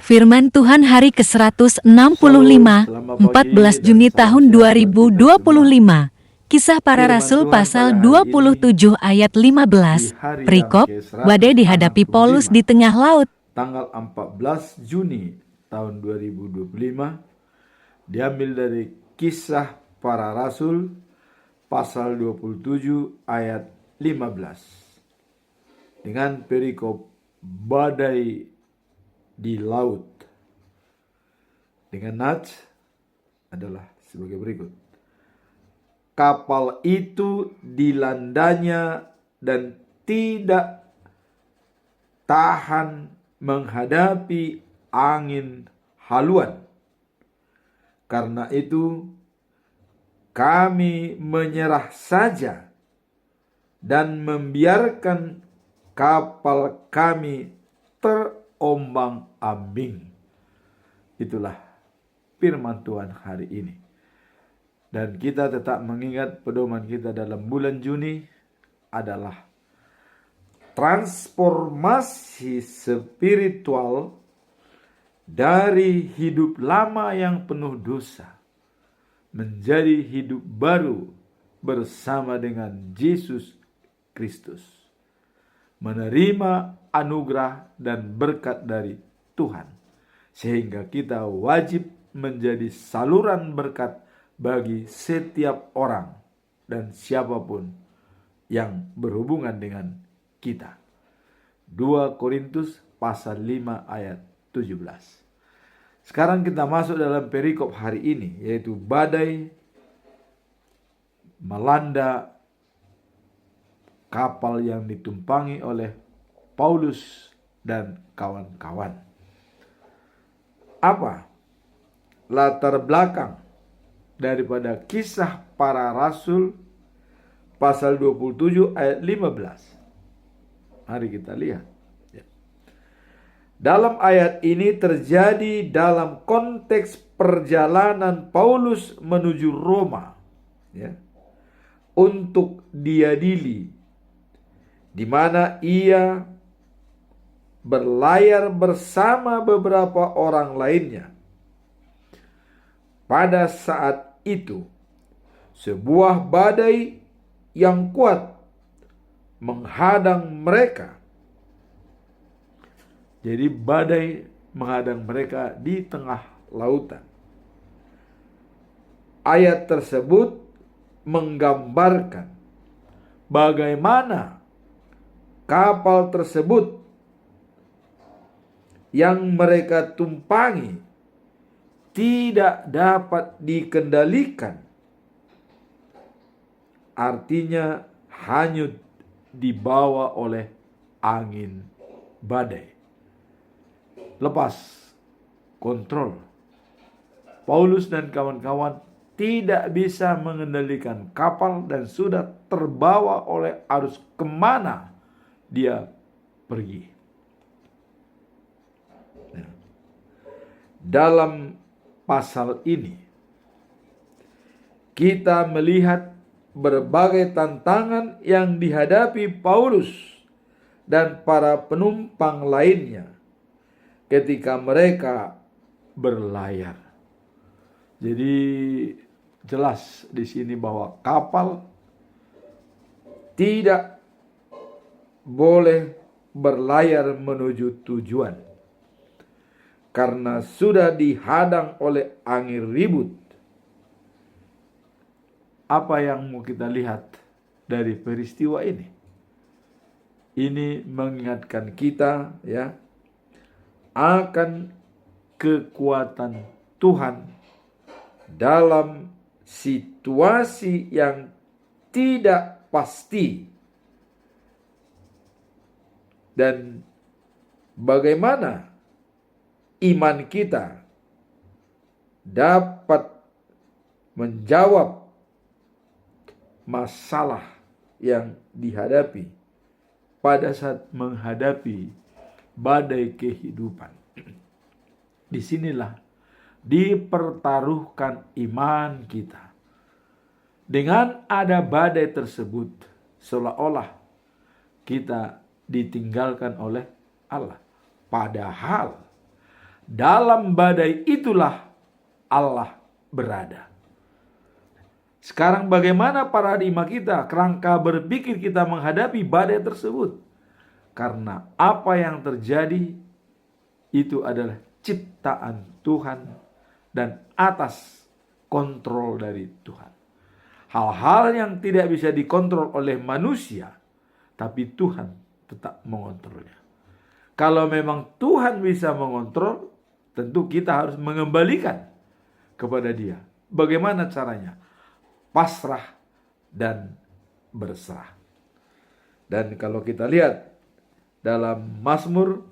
Firman Tuhan hari ke-165, 14 Juni tahun 2025. Kisah para Rasul pasal 27 ayat 15. Perikop, badai dihadapi Paulus di tengah laut. Tanggal 14 Juni tahun 2025 diambil dari Kisah para Rasul pasal 27 ayat 15 dengan perikop badai di laut dengan nats adalah sebagai berikut. Kapal itu dilandanya dan tidak tahan menghadapi angin haluan. Karena itu kami menyerah saja dan membiarkan kapal kami terombang-ambing. Itulah firman Tuhan hari ini. Dan kita tetap mengingat pedoman kita dalam bulan Juni adalah transformasi spiritual dari hidup lama yang penuh dosa menjadi hidup baru bersama dengan Yesus Kristus. Menerima anugerah dan berkat dari Tuhan. Sehingga kita wajib menjadi saluran berkat bagi setiap orang dan siapapun yang berhubungan dengan kita. 2 Korintus pasal 5 ayat 17. Sekarang kita masuk dalam perikop hari ini, yaitu badai melanda kapal yang ditumpangi oleh Paulus dan kawan-kawan. Apa latar belakang daripada Kisah para Rasul pasal 27 ayat 15? Mari kita lihat. Dalam ayat ini terjadi dalam konteks perjalanan Paulus menuju Roma, untuk diadili, di mana ia berlayar bersama beberapa orang lainnya. Pada saat itu, sebuah badai yang kuat menghadang mereka. Jadi badai menghadang mereka di tengah lautan. Ayat tersebut menggambarkan bagaimana kapal tersebut yang mereka tumpangi tidak dapat dikendalikan. Artinya hanyut dibawa oleh angin badai. Lepas kontrol. Paulus dan kawan-kawan tidak bisa mengendalikan kapal dan sudah terbawa oleh arus kemana dia pergi. Dalam pasal ini kita melihat berbagai tantangan yang dihadapi Paulus dan para penumpang lainnya ketika mereka berlayar. Jadi jelas di sini bahwa kapal tidak boleh berlayar menuju tujuan karena sudah dihadang oleh angin ribut. Apa yang mau kita lihat dari peristiwa ini? Ini mengingatkan kita akan kekuatan Tuhan dalam situasi yang tidak pasti dan bagaimana iman kita dapat menjawab masalah yang dihadapi pada saat menghadapi badai kehidupan. Disinilah dipertaruhkan iman kita. Dengan ada badai tersebut, seolah-olah kita ditinggalkan oleh Allah. Padahal Dalam badai itulah Allah berada. Sekarang bagaimana paradigma kita, kerangka berpikir kita menghadapi badai tersebut? Karena apa yang terjadi itu adalah ciptaan Tuhan dan atas kontrol dari Tuhan. Hal-hal yang tidak bisa dikontrol oleh manusia, tapi Tuhan tetap mengontrolnya. Kalau memang Tuhan bisa mengontrol, tentu kita harus mengembalikan kepada Dia. Bagaimana caranya? Pasrah dan berserah. Dan kalau kita lihat dalam Mazmur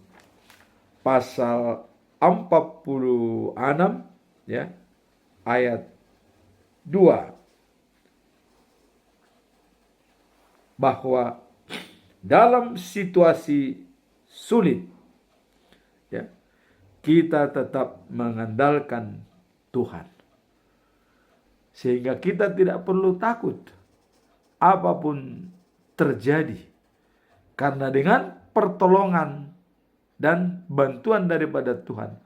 pasal 46 ya, ayat 2, bahwa dalam situasi sulit ya, kita tetap mengandalkan Tuhan. Sehingga kita tidak perlu takut apapun terjadi. Karena dengan pertolongan dan bantuan daripada Tuhan,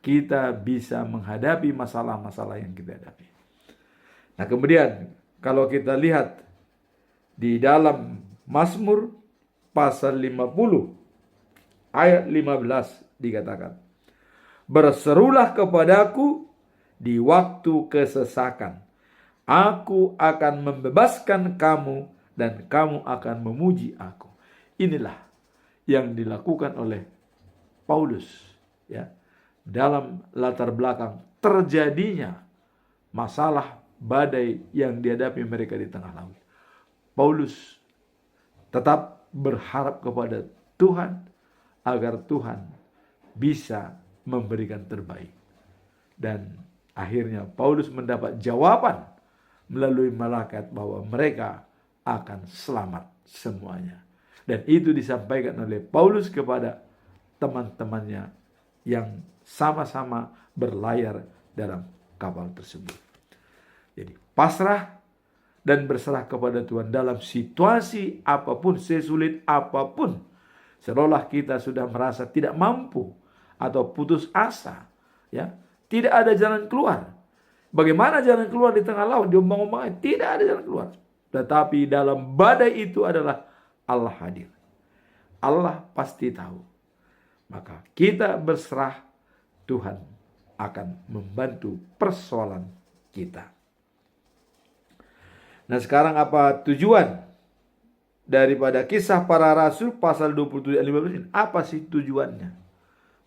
kita bisa menghadapi masalah-masalah yang kita hadapi. Nah, kemudian kalau kita lihat di dalam Mazmur pasal 50 ayat 15 dikatakan, "Berserulah kepadaku di waktu kesesakan. Aku akan membebaskan kamu dan kamu akan memuji aku." Inilah yang dilakukan oleh Paulus ya, dalam latar belakang terjadinya masalah badai yang dihadapi mereka di tengah laut. Paulus tetap berharap kepada Tuhan agar Tuhan bisa memberikan terbaik. Dan akhirnya Paulus mendapat jawaban melalui malaikat bahwa mereka akan selamat semuanya. Dan itu disampaikan oleh Paulus kepada teman-temannya yang sama-sama berlayar dalam kapal tersebut. Jadi pasrah dan berserah kepada Tuhan dalam situasi apapun, sesulit apapun. Seolah kita sudah merasa tidak mampu atau putus asa, ya, tidak ada jalan keluar. Bagaimana jalan keluar di tengah laut, diombang-ombangnya? Tidak ada jalan keluar. Tetapi dalam badai itu adalah Allah hadir. Allah pasti tahu. Maka kita berserah, Tuhan akan membantu persoalan kita. Nah, sekarang apa tujuan daripada Kisah Para Rasul pasal 27 ayat 15 ini? Apa sih tujuannya?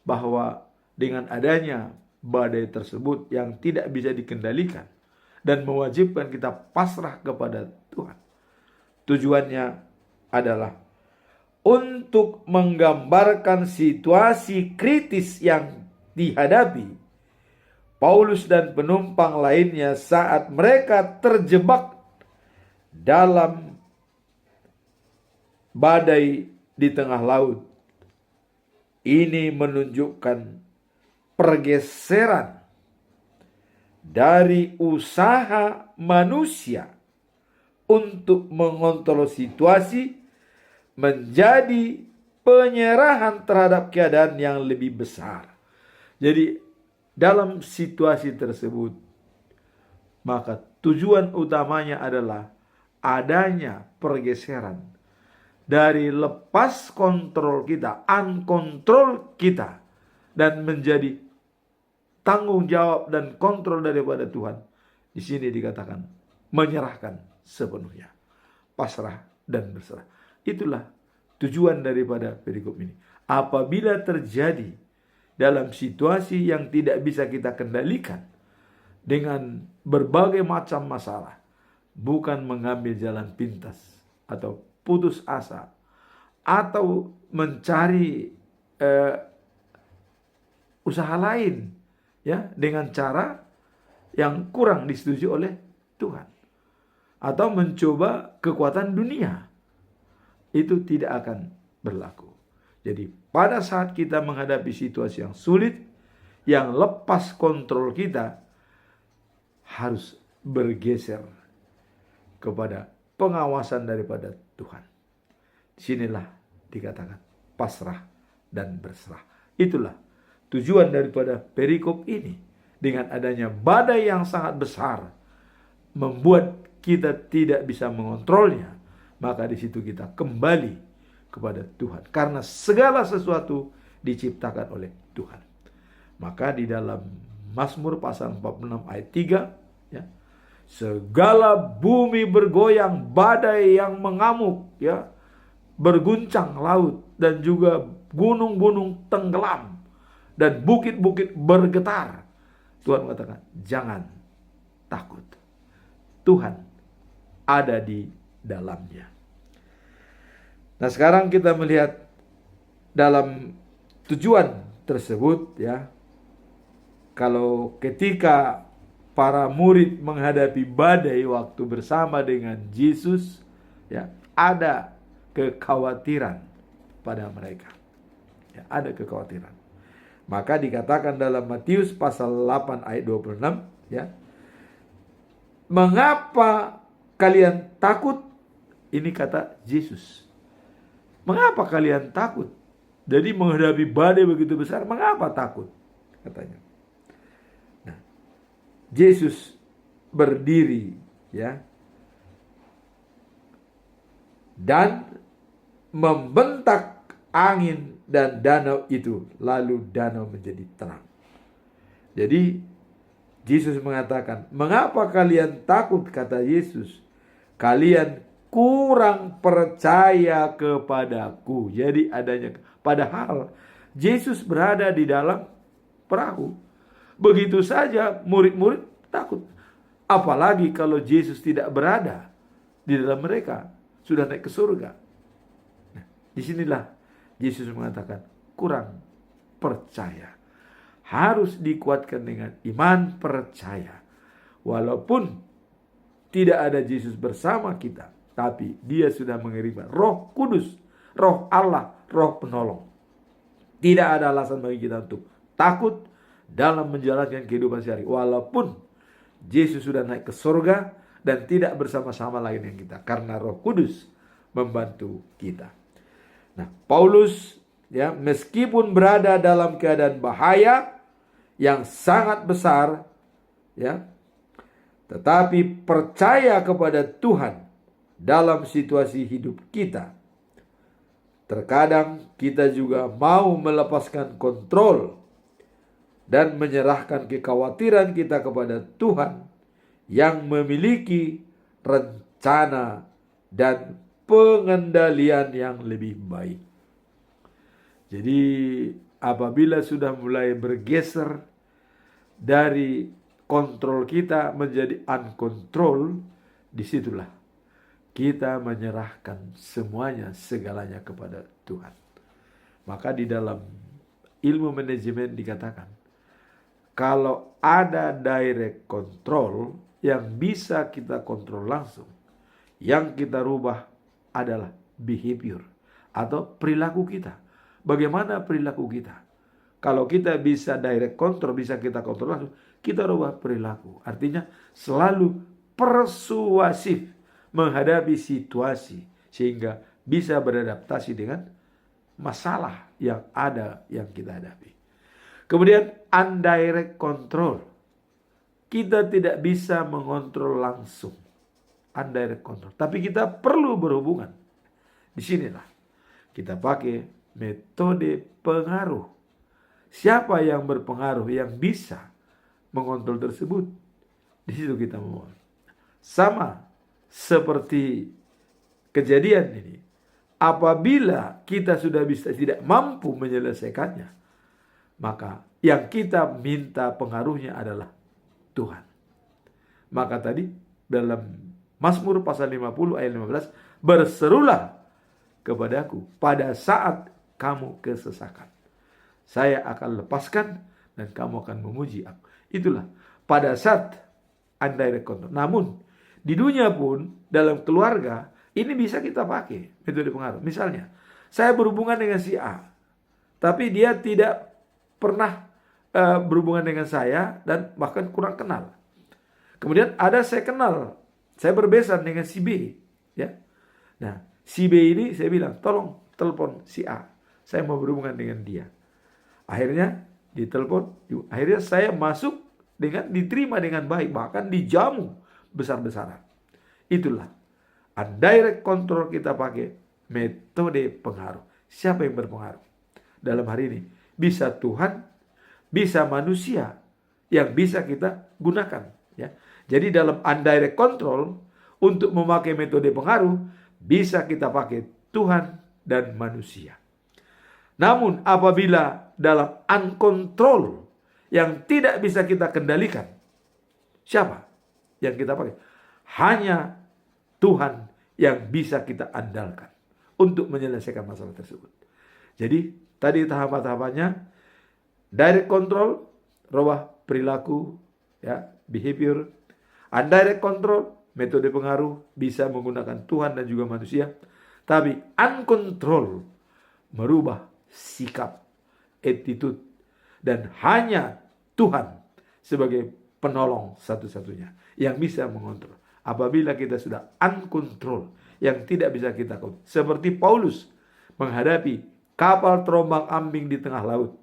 Bahwa dengan adanya badai tersebut yang tidak bisa dikendalikan dan mewajibkan kita pasrah kepada Tuhan. Tujuannya adalah untuk menggambarkan situasi kritis yang dihadapi Paulus dan penumpang lainnya saat mereka terjebak dalam badai di tengah laut. Ini menunjukkan pergeseran dari usaha manusia untuk mengontrol situasi menjadi penyerahan terhadap keadaan yang lebih besar. Jadi dalam situasi tersebut, maka tujuan utamanya adalah adanya pergeseran dari lepas kontrol kita, unkontrol kita, dan menjadi tanggung jawab dan kontrol daripada Tuhan. Di sini dikatakan menyerahkan sepenuhnya, pasrah dan berserah. Itulah tujuan daripada perikop ini. Apabila terjadi dalam situasi yang tidak bisa kita kendalikan dengan berbagai macam masalah, bukan mengambil jalan pintas atau putus asa atau mencari usaha lain ya dengan cara yang kurang disetujui oleh Tuhan atau mencoba kekuatan dunia. Itu tidak akan berlaku. Jadi pada saat kita menghadapi situasi yang sulit, yang lepas kontrol kita, harus bergeser kepada pengawasan daripada Tuhan. Disinilah dikatakan pasrah dan berserah. Itulah tujuan daripada perikop ini, dengan adanya badai yang sangat besar, membuat kita tidak bisa mengontrolnya, maka di situ kita kembali kepada Tuhan. Karena segala sesuatu diciptakan oleh Tuhan. Maka di dalam Mazmur pasal 46 ayat 3, ya, segala bumi bergoyang, badai yang mengamuk, ya, berguncang laut, dan juga gunung-gunung tenggelam, dan bukit-bukit bergetar. Tuhan mengatakan, jangan takut. Tuhan ada di dalamnya. Nah, sekarang kita melihat dalam tujuan tersebut, ya. Kalau ketika para murid menghadapi badai waktu bersama dengan Yesus, ya, ada kekhawatiran pada mereka. Ya, ada kekhawatiran. Maka dikatakan dalam Matius pasal 8 ayat 26, ya. Mengapa kalian takut? Ini kata Yesus. Mengapa kalian takut? Jadi menghadapi badai begitu besar, mengapa takut? Katanya. Nah, Yesus berdiri, ya, dan membentak angin dan danau itu, lalu danau menjadi terang. Jadi Yesus mengatakan, mengapa kalian takut, kata Yesus, kalian kurang percaya kepadaku. Jadi adanya, padahal Yesus berada di dalam perahu. Begitu saja murid-murid takut. Apalagi kalau Yesus tidak berada di dalam mereka, sudah naik ke surga. Nah, disinilah Yesus mengatakan kurang percaya. Harus dikuatkan dengan iman percaya. Walaupun tidak ada Yesus bersama kita, tapi Dia sudah mengirim Roh Kudus, Roh Allah, Roh penolong. Tidak ada alasan bagi kita untuk takut dalam menjalankan kehidupan sehari. Walaupun Yesus sudah naik ke surga dan tidak bersama-sama lagi dengan kita, karena Roh Kudus membantu kita. Nah, Paulus, ya, meskipun berada dalam keadaan bahaya yang sangat besar, ya, tetapi percaya kepada Tuhan dalam situasi hidup kita. Terkadang kita juga mau melepaskan kontrol dan menyerahkan kekhawatiran kita kepada Tuhan yang memiliki rencana dan pengendalian yang lebih baik. Jadi apabila sudah mulai bergeser dari kontrol kita menjadi uncontrol, disitulah kita menyerahkan semuanya, segalanya kepada Tuhan. Maka di dalam ilmu manajemen dikatakan, kalau ada direct control yang bisa kita kontrol langsung, yang kita rubah adalah behavior atau perilaku kita. Bagaimana perilaku kita? Kalau kita bisa direct control, bisa kita kontrol langsung, kita rubah perilaku. Artinya selalu persuasif menghadapi situasi sehingga bisa beradaptasi dengan masalah yang ada yang kita hadapi. Kemudian indirect control. Kita tidak bisa mengontrol langsung. Indirect control. Tapi kita perlu berhubungan. Disinilah kita pakai metode pengaruh. Siapa yang berpengaruh, yang bisa mengontrol tersebut? Di situ kita mohon. Sama seperti kejadian ini. Apabila kita sudah bisa tidak mampu menyelesaikannya, maka yang kita minta pengaruhnya adalah Tuhan. Maka tadi dalam Mazmur pasal 50 ayat 15, berserulah kepadaku pada saat kamu kesesakan. Saya akan lepaskan dan kamu akan memuji aku. Itulah pada saat indirect control. Namun di dunia pun, dalam keluarga, ini bisa kita pakai metode pengaruh. Misalnya, saya berhubungan dengan si A, tapi dia tidak pernah berhubungan dengan saya dan bahkan kurang kenal. Kemudian ada saya kenal, saya berbesan dengan si B, ya. Nah, si B ini saya bilang, tolong telepon si A, saya mau berhubungan dengan dia. Akhirnya ditelepon. Akhirnya saya masuk diterima dengan baik, bahkan dijamu besar-besaran. Itulah direct control, kita pakai metode pengaruh. Siapa yang berpengaruh? Dalam hari ini bisa Tuhan, bisa manusia yang bisa kita gunakan, ya. Jadi dalam indirect control, untuk memakai metode pengaruh bisa kita pakai Tuhan dan manusia. Namun apabila dalam uncontrol, yang tidak bisa kita kendalikan, siapa yang kita pakai? Hanya Tuhan yang bisa kita andalkan untuk menyelesaikan masalah tersebut. Jadi tadi tahapan-tahapannya: direct control, rubah perilaku, ya, behavior. Indirect control, metode pengaruh, bisa menggunakan Tuhan dan juga manusia. Tapi uncontrol, merubah sikap, attitude, dan hanya Tuhan sebagai penolong satu-satunya yang bisa mengontrol. Apabila kita sudah uncontrol, yang tidak bisa kita kontrol, seperti Paulus menghadapi kapal terombang-ambing di tengah laut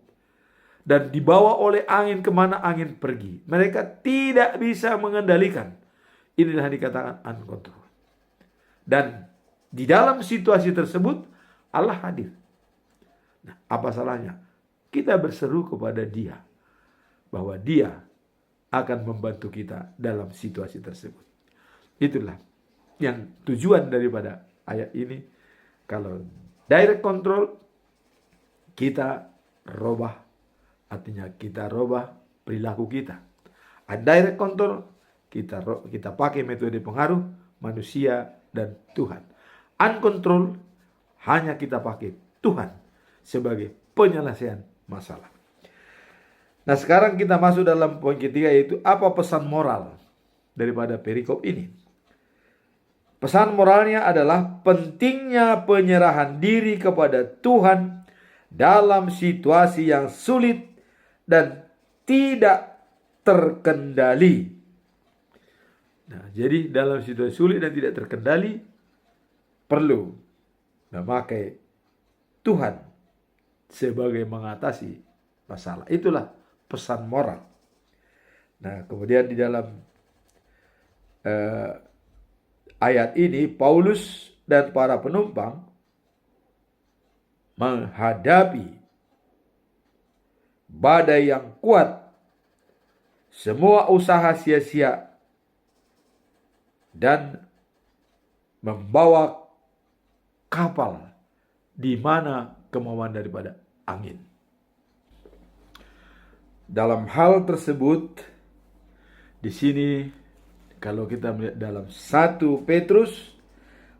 dan dibawa oleh angin kemana angin pergi, mereka tidak bisa mengendalikan. Inilah dikatakan uncontrol. Dan di dalam situasi tersebut Allah hadir. Nah, apa salahnya kita berseru kepada Dia bahwa Dia akan membantu kita dalam situasi tersebut. Itulah yang tujuan daripada ayat ini. Kalau direct control, kita robah, artinya kita robah perilaku kita. Direct control, kita pakai metode pengaruh manusia dan Tuhan. Uncontrol, hanya kita pakai Tuhan sebagai penyelesaian masalah. Nah, sekarang kita masuk dalam poin ketiga, yaitu apa pesan moral daripada perikop ini. Pesan moralnya adalah pentingnya penyerahan diri kepada Tuhan dalam situasi yang sulit dan tidak terkendali. Nah, jadi dalam situasi sulit dan tidak terkendali, perlu memakai Tuhan sebagai mengatasi masalah. Itulah pesan moral. Nah, kemudian di dalam ayat ini, Paulus dan para penumpang menghadapi badai yang kuat, semua usaha sia-sia, dan membawa kapal di mana kemauan daripada angin. Dalam hal tersebut, di sini kalau kita melihat dalam 1 Petrus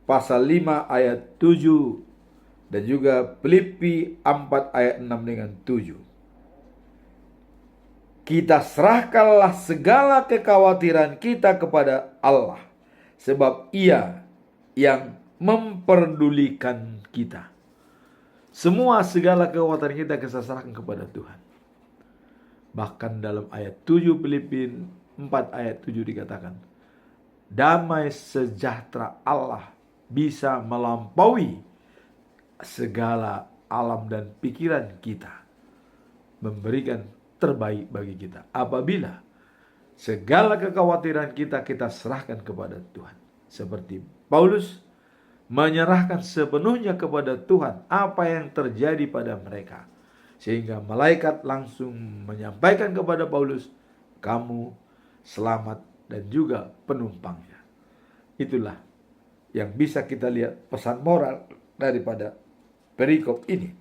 pasal 5 ayat 7 dan juga Filipi 4 ayat 6 dengan 7. Kita serahkanlah segala kekhawatiran kita kepada Allah, sebab Ia yang memperdulikan kita. Segala kekhawatiran kita serahkan kepada Tuhan. Bahkan dalam ayat 7 Filipi 4 ayat 7 dikatakan, damai sejahtera Allah bisa melampaui segala alam dan pikiran kita, memberikan terbaik bagi kita apabila segala kekhawatiran kita serahkan kepada Tuhan. Seperti Paulus menyerahkan sepenuhnya kepada Tuhan apa yang terjadi pada mereka, sehingga malaikat langsung menyampaikan kepada Paulus, kamu selamat, dan juga penumpangnya. Itulah yang bisa kita lihat pesan moral daripada perikop ini.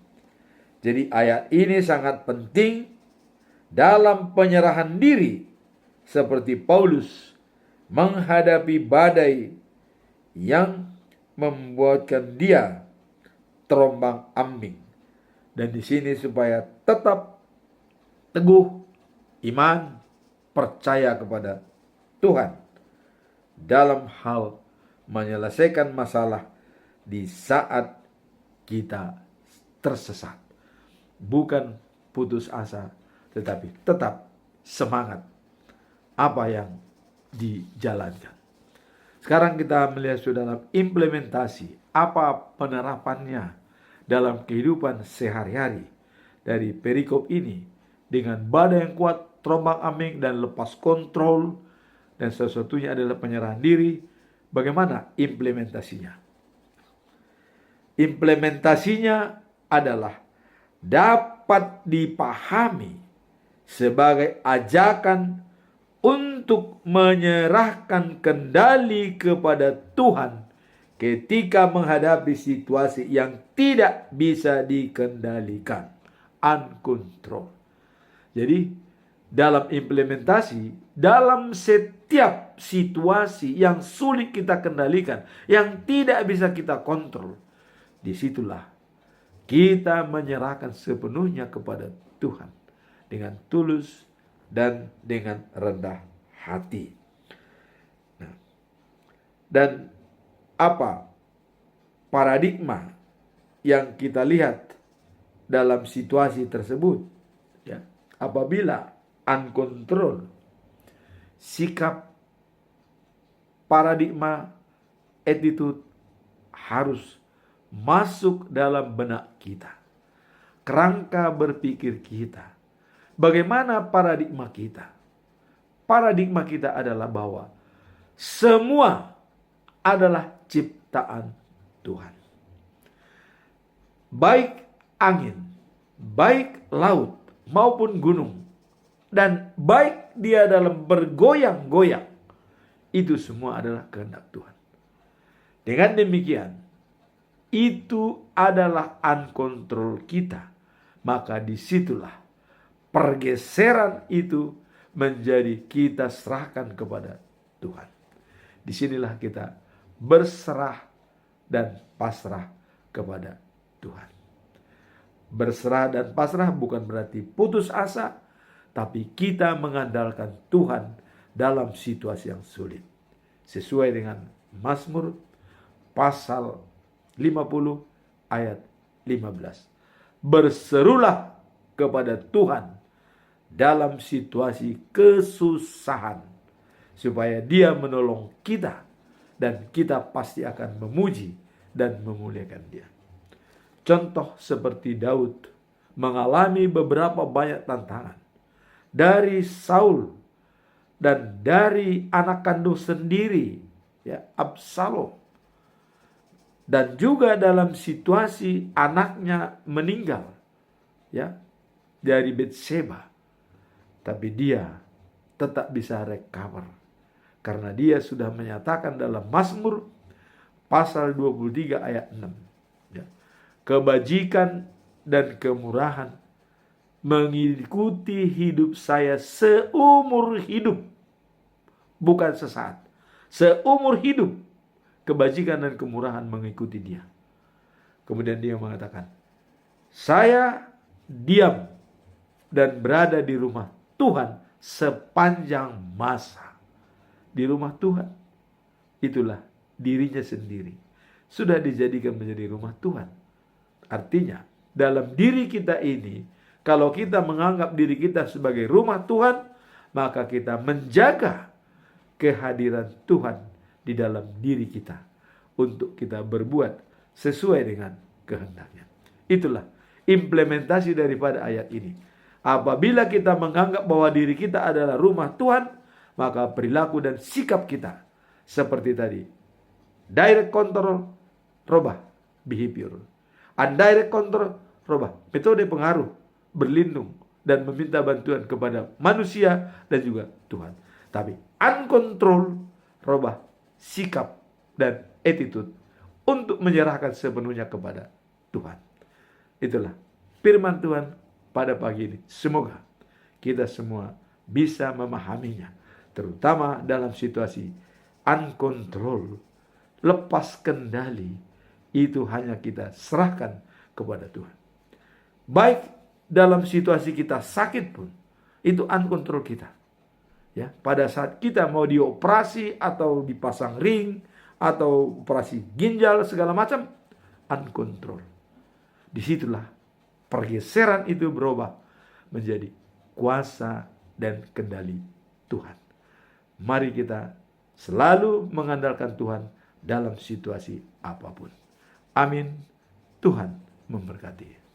Jadi ayat ini sangat penting dalam penyerahan diri, seperti Paulus menghadapi badai yang membuatkan dia terombang-ambing. Dan di sini supaya tetap teguh iman, percaya kepada Tuhan dalam hal menyelesaikan masalah di saat kita tersesat. Bukan putus asa, tetapi tetap semangat apa yang dijalankan. Sekarang kita melihat dalam implementasi, apa penerapannya dalam kehidupan sehari-hari dari perikop ini dengan badai yang kuat, terombang-ambing dan lepas kontrol, dan sesuatunya adalah penyerahan diri. Bagaimana implementasinya? Implementasinya adalah dapat dipahami sebagai ajakan untuk menyerahkan kendali kepada Tuhan ketika menghadapi situasi yang tidak bisa dikendalikan, uncontrol. Jadi dalam implementasi, dalam setiap situasi yang sulit kita kendalikan, yang tidak bisa kita kontrol, disitulah kita menyerahkan sepenuhnya kepada Tuhan dengan tulus dan dengan rendah hati. Nah, dan apa paradigma yang kita lihat dalam situasi tersebut? Ya, apabila uncontrol, sikap, paradigma, attitude harus masuk dalam benak kita, kerangka berpikir kita. Bagaimana paradigma kita? Paradigma kita adalah bahwa semua adalah ciptaan Tuhan. Baik angin, baik laut maupun gunung, dan baik dia dalam bergoyang-goyang, itu semua adalah kehendak Tuhan. Dengan demikian, itu adalah uncontrol kita. Maka disitulah pergeseran itu menjadi kita serahkan kepada Tuhan. Disinilah kita berserah dan pasrah kepada Tuhan. Berserah dan pasrah bukan berarti putus asa, tapi kita mengandalkan Tuhan dalam situasi yang sulit. Sesuai dengan Mazmur pasal 50 ayat 15. Berserulah kepada Tuhan dalam situasi kesusahan, supaya Dia menolong kita, dan kita pasti akan memuji dan memuliakan Dia. Contoh seperti Daud mengalami beberapa banyak tantangan dari Saul dan dari anak kandung sendiri, ya, Absalom, dan juga dalam situasi anaknya meninggal, ya, dari Betseba. Tapi dia tetap bisa recover, karena dia sudah menyatakan dalam Mazmur pasal 23 ayat 6, ya, kebajikan dan kemurahan mengikuti hidup saya seumur hidup, bukan sesaat, seumur hidup. Kebajikan dan kemurahan mengikuti dia. Kemudian dia mengatakan, saya diam dan berada di rumah Tuhan sepanjang masa. Di rumah Tuhan, itulah dirinya sendiri sudah dijadikan menjadi rumah Tuhan. Artinya dalam diri kita ini, kalau kita menganggap diri kita sebagai rumah Tuhan, maka kita menjaga kehadiran Tuhan di dalam diri kita untuk kita berbuat sesuai dengan kehendaknya. Itulah implementasi daripada ayat ini. Apabila kita menganggap bahwa diri kita adalah rumah Tuhan, maka perilaku dan sikap kita seperti tadi. Direct control, robah behavior. Indirect control, robah metode pengaruh, berlindung dan meminta bantuan kepada manusia dan juga Tuhan. Tapi uncontrol, robah sikap dan attitude untuk menyerahkan sepenuhnya kepada Tuhan. Itulah firman Tuhan pada pagi ini. Semoga kita semua bisa memahaminya, terutama dalam situasi uncontrol, lepas kendali, itu hanya kita serahkan kepada Tuhan. Baik dalam situasi kita sakit pun, itu uncontrol kita. Ya, pada saat kita mau dioperasi atau dipasang ring atau operasi ginjal segala macam, uncontrol. Disitulah pergeseran itu berubah menjadi kuasa dan kendali Tuhan. Mari kita selalu mengandalkan Tuhan dalam situasi apapun. Amin. Tuhan memberkati.